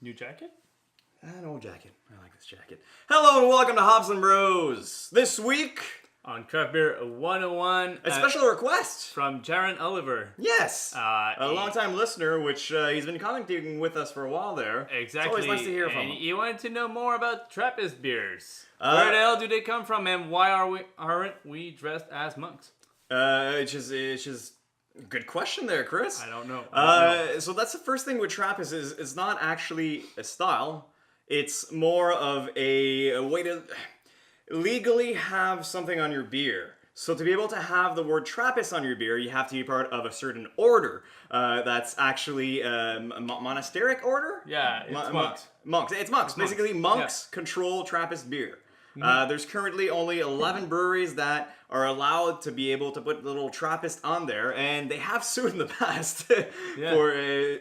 New jacket? An old jacket. I like this jacket. Hello and welcome to Hops and Bros. This week On Craft Beer 101. a special request from Jaron Oliver. Yes, a long-time listener, which he's been commenting with us for a while there. Exactly. It's always nice to hear from him. You wanted to know more about Trappist beers. Where the hell do they come from, and why aren't we dressed as monks? It's just good question there, Chris. I don't know. So that's the first thing with Trappist is it's not actually a style. It's more of a way to legally have something on your beer. So to be able to have the word Trappist on your beer, you have to be part of a certain order. That's actually a monasteric order? Yeah, it's monks. Monks. It's monks. Basically, monks control Trappist beer. There's currently only 11 breweries that are allowed to be able to put the little Trappist on there, and they have sued in the past for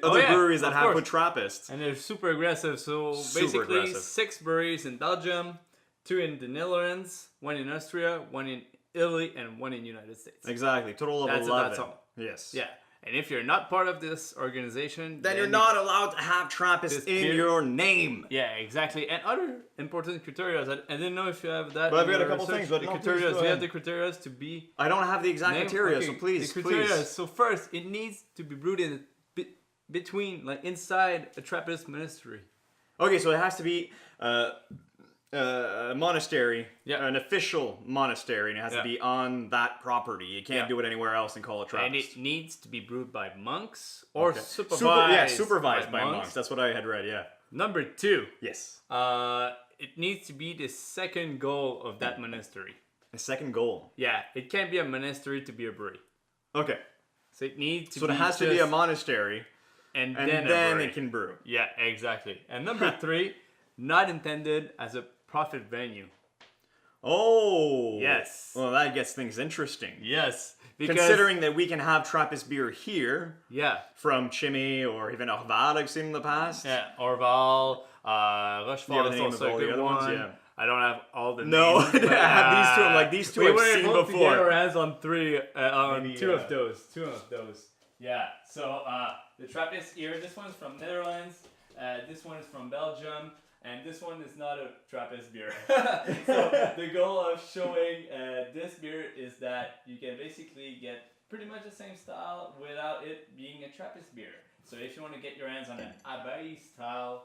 other breweries that have put Trappist. And they're super aggressive. So basically, 6 breweries in Belgium, 2 in the Netherlands, 1 in Austria, 1 in Italy, and 1 in the United States. Exactly, total of 11. That's all. Yes. Yeah. And if you're not part of this organization, then you're not allowed to have Trappist in your name. Yeah, exactly. And other important criteria. I didn't know if you have that. But I've got a couple things. But the no, criteria. We have the criteria to be. I don't have the exact criteria, so please, the criteria. So first, it needs to be brewed in between, like inside a Trappist monastery. Okay, so it has to be a monastery, an official monastery, and it has to be on that property. You can't do it anywhere else and call it Trappist. And it needs to be brewed by monks or supervised by monks. That's what I had read, yeah. Number 2. Yes. It needs to be the second goal of that monastery. A second goal? Yeah, it can't be a monastery to be a brewery. Okay. So it needs to be. So it has to be a monastery. And then it can brew. Yeah, exactly. And number 3, not intended as a profit venue. Oh. Yes. Well, that gets things interesting. Yes. Considering that we can have Trappist beer here. Yeah. From Chimay or even Orval, I've seen in the past. Yeah, Orval, Rochefort is also a good one. Yeah. I don't have all the names. No, I have these two. I'm like, these two I've seen before. We were able to get our hands on two of those. Yeah, so the Trappist here, this one's from Netherlands, this one is from Belgium, and this one is not a Trappist beer. So the goal of showing this beer is that you can basically get pretty much the same style without it being a Trappist beer. So if you want to get your hands on an Abai style,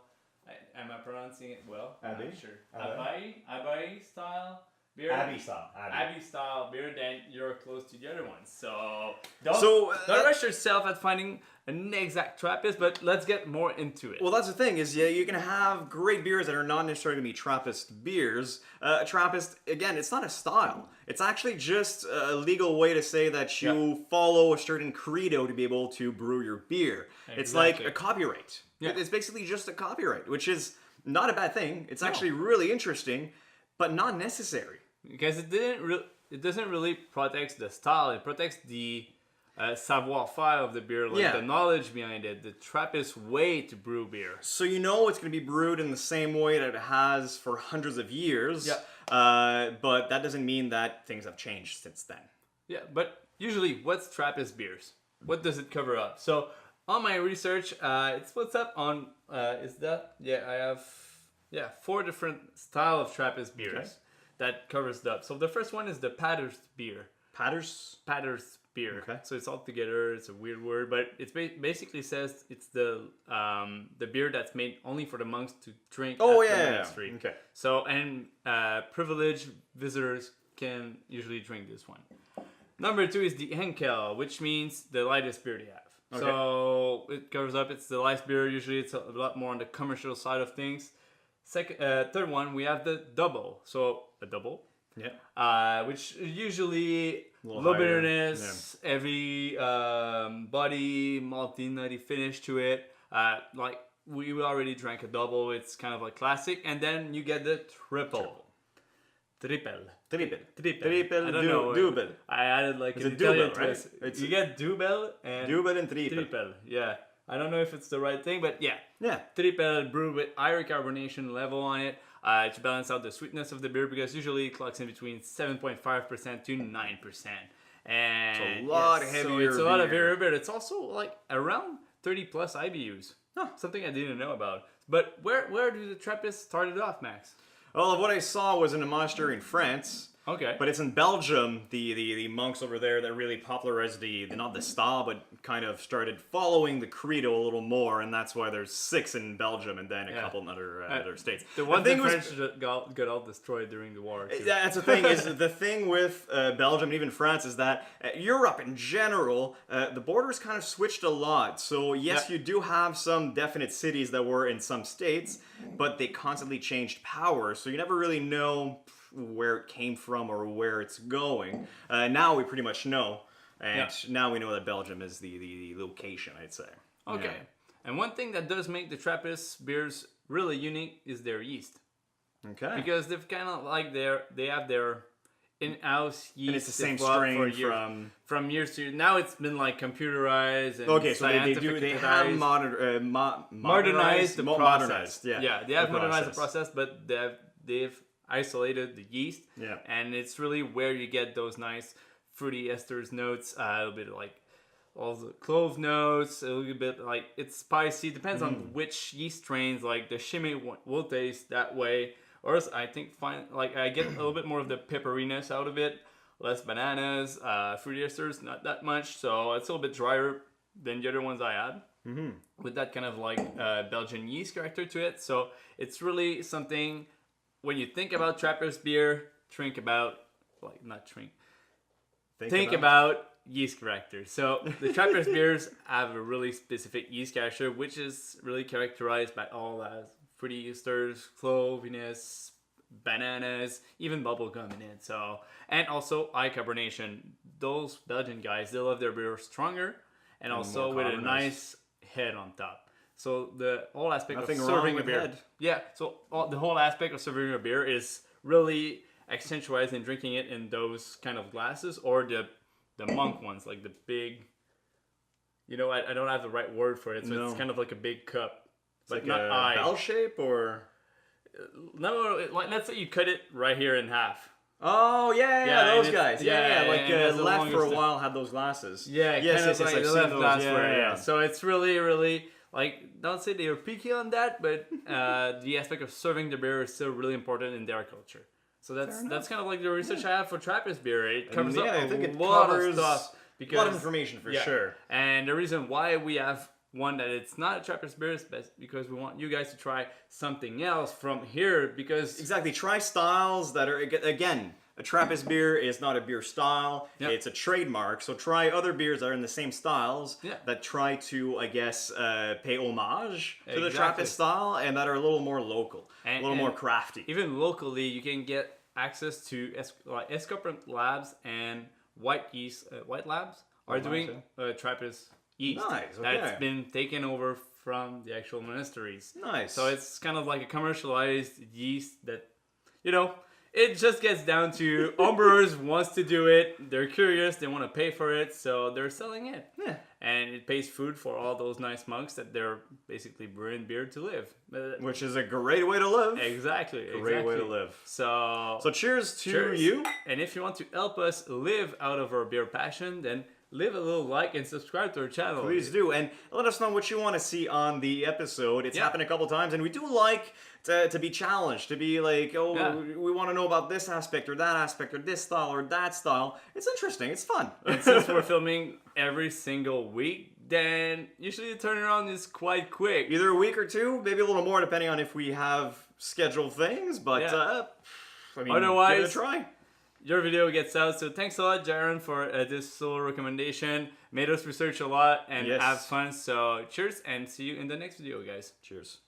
am I pronouncing it well? Abai? I'm sure. Abai style beer. Abbey style beer, then you're close to the other ones. So don't rush yourself at finding an exact Trappist, but let's get more into it. Well, that's the thing is, you can have great beers that are not necessarily going to be Trappist beers. Trappist, again, it's not a style. It's actually just a legal way to say that you follow a certain credo to be able to brew your beer. Exactly. It's like a copyright. Yeah. It's basically just a copyright, which is not a bad thing. It's actually really interesting, but not necessary. Because it doesn't really protect the style. It protects the savoir-faire of the beer, the knowledge behind it, the Trappist way to brew beer. So you know it's going to be brewed in the same way that it has for hundreds of years. Yeah. But that doesn't mean that things have changed since then. Yeah, but usually, what's Trappist beers? What does it cover up? So on my research, it splits up on I have 4 different style of Trappist beers that covers it up. So the first one is the Patter's beer. Patter's beer. Okay. So it's all together. It's a weird word, but it basically says it's the beer that's made only for the monks to drink. The monastery. Okay. So and privileged visitors can usually drink this one. Number 2 is the Henkel, which means the lightest beer they have. Okay. So it covers up. It's the lightest beer. Usually it's a lot more on the commercial side of things. Third one, we have the double. So a double. Yeah. Which usually low bitterness, heavy body, malty, nutty finish to it. Like we already drank a double. It's kind of like classic. And then you get the triple. Triple. I don't know. Double. I added like it's an Italian twist. Right? You get double and triple. Yeah. I don't know if it's the right thing, but yeah. Triple brewed with higher carbonation level on it to balance out the sweetness of the beer, because usually it clocks in between 7.5% to 9%. And it's a lot heavier. So it's a lot of heavier, but it's also like around 30 plus IBUs. Something I didn't know about. But where do the Trappists started off, Max? Well, what I saw was in a monastery in France. Okay. But it's in Belgium, the monks over there that really popularized the not the style, but kind of started following the credo a little more, and that's why there's 6 in Belgium and then a couple in other states. The one thing French got all destroyed during the war. Too. That's the thing. Is the thing with Belgium and even France is that Europe in general, the borders kind of switched a lot. So yes, you do have some definite cities that were in some states, but they constantly changed power, so you never really know where it came from or where it's going. Now we pretty much know, and now we know that Belgium is the location, I'd say. Okay. Yeah. And one thing that does make the Trappist beers really unique is their yeast. Okay. Because they've kind of like they have their in-house yeast. And it's the same strain from years to now. It's been like computerized. And so they have modernized the process. Yeah, they have modernized the process, but they've isolated the yeast. Yeah. And it's really where you get those nice fruity esters notes, a little bit like all the clove notes, a little bit like it's spicy. Depends on which yeast strains. Like the Chimay will taste that way, or else I think I get a little bit more of the pepperiness out of it. Less bananas, fruity esters, not that much. So it's a little bit drier than the other ones I had. With that kind of like Belgian yeast character to it. So it's really something. When you think about Trappist beer, think about yeast character. So the Trappist beers have a really specific yeast character, which is really characterized by all that fruity esters, cloviness, bananas, even bubblegum in it. So, and also high carbonation. Those Belgian guys, they love their beer stronger and also with a nice head on top. So the whole aspect of serving a beer, the whole aspect of serving a beer is really accentuated in drinking it in those kind of glasses or the monk ones, like the big. I don't have the right word for it, so it's kind of like a big cup, but like not a bell shape or. No, let's say you cut it right here in half. Oh yeah, those guys. Like Left for a while had those glasses. Yeah, yes, like I've the seen left those. glass where, So it's really like, don't say they were picky on that, but the aspect of serving the beer is still really important in their culture. So that's kind of like the research I have for Trappist beer. It covers up a lot of stuff. A lot of information for sure. And the reason why we have one that it's not a Trappist beer is because we want you guys to try something else from here. Because exactly, try styles that are, again, a Trappist beer is not a beer style. It's a trademark. So try other beers that are in the same styles that try to, I guess, pay homage to the Trappist style and that are a little more local, a little more crafty. Even locally, you can get access to Escopent Labs and White Labs are doing Trappist yeast. Nice, that's been taken over from the actual monasteries. Nice. So it's kind of like a commercialized yeast that, it just gets down to homebrewers wants to do it. They're curious. They want to pay for it. So they're selling it. Yeah. And it pays food for all those nice monks that they're basically brewing beer to live. Which is a great way to live. Exactly. Great way to live. So cheers to you. And if you want to help us live out of our beer passion, then leave a little like and subscribe to our channel. Please do. And let us know what you want to see on the episode. It's happened a couple times, and we do like to be challenged, to be like, we want to know about this aspect or that aspect or this style or that style. It's interesting. It's fun. And since we're filming every single week, then usually the turnaround is quite quick. Either a week or two, maybe a little more, depending on if we have scheduled things. But otherwise, give it a try. Your video gets out. So thanks a lot, Jaron, for this little recommendation. Made us research a lot and have fun. So cheers and see you in the next video, guys. Cheers.